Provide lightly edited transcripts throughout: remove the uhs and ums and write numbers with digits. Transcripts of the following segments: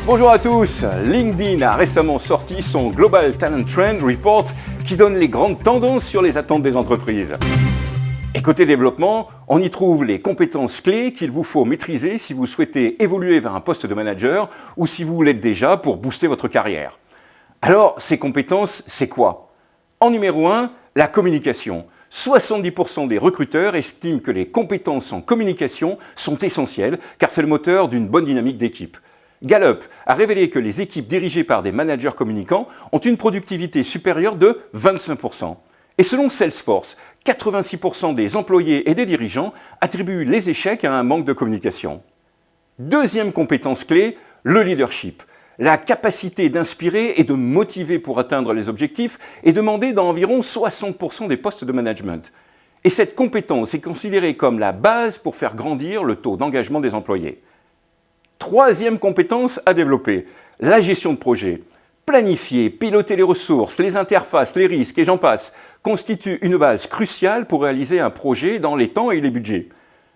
Bonjour à tous, LinkedIn a récemment sorti son Global Talent Trend Report qui donne les grandes tendances sur les attentes des entreprises. Et côté développement, on y trouve les compétences clés qu'il vous faut maîtriser si vous souhaitez évoluer vers un poste de manager ou si vous l'êtes déjà pour booster votre carrière. Alors, ces compétences, c'est quoi? En numéro 1, la communication. 70% des recruteurs estiment que les compétences en communication sont essentielles car c'est le moteur d'une bonne dynamique d'équipe. Gallup a révélé que les équipes dirigées par des managers communicants ont une productivité supérieure de 25%. Et selon Salesforce, 86% des employés et des dirigeants attribuent les échecs à un manque de communication. Deuxième compétence clé, le leadership. La capacité d'inspirer et de motiver pour atteindre les objectifs est demandée dans environ 60% des postes de management. Et cette compétence est considérée comme la base pour faire grandir le taux d'engagement des employés. Troisième compétence à développer, la gestion de projet. Planifier, piloter les ressources, les interfaces, les risques et j'en passe constitue une base cruciale pour réaliser un projet dans les temps et les budgets.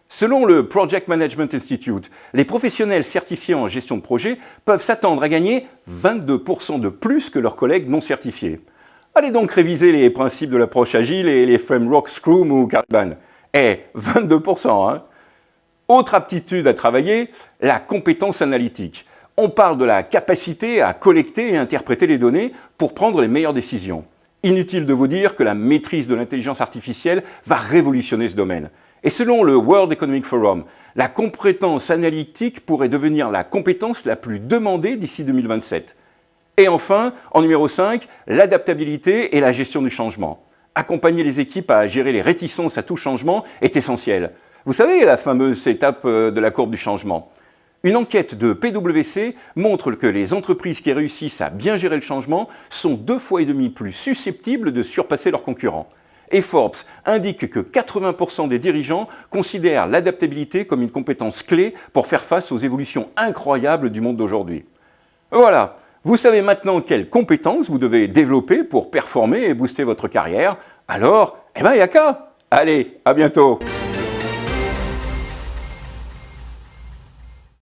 Selon le Project Management Institute, les professionnels certifiés en gestion de projet peuvent s'attendre à gagner 22% de plus que leurs collègues non certifiés. Allez donc réviser les principes de l'approche agile et les frameworks Scrum ou Kanban. 22%, hein? Autre aptitude à travailler, la compétence analytique. On parle de la capacité à collecter et interpréter les données pour prendre les meilleures décisions. Inutile de vous dire que la maîtrise de l'intelligence artificielle va révolutionner ce domaine. Et selon le World Economic Forum, la compétence analytique pourrait devenir la compétence la plus demandée d'ici 2027. Et enfin, en numéro 5, l'adaptabilité et la gestion du changement. Accompagner les équipes à gérer les réticences à tout changement est essentiel. Vous savez, la fameuse étape de la courbe du changement. Une enquête de PwC montre que les entreprises qui réussissent à bien gérer le changement sont 2,5 fois plus susceptibles de surpasser leurs concurrents. Et Forbes indique que 80% des dirigeants considèrent l'adaptabilité comme une compétence clé pour faire face aux évolutions incroyables du monde d'aujourd'hui. Voilà, vous savez maintenant quelles compétences vous devez développer pour performer et booster votre carrière. Alors, il n'y a qu'à. Allez, à bientôt.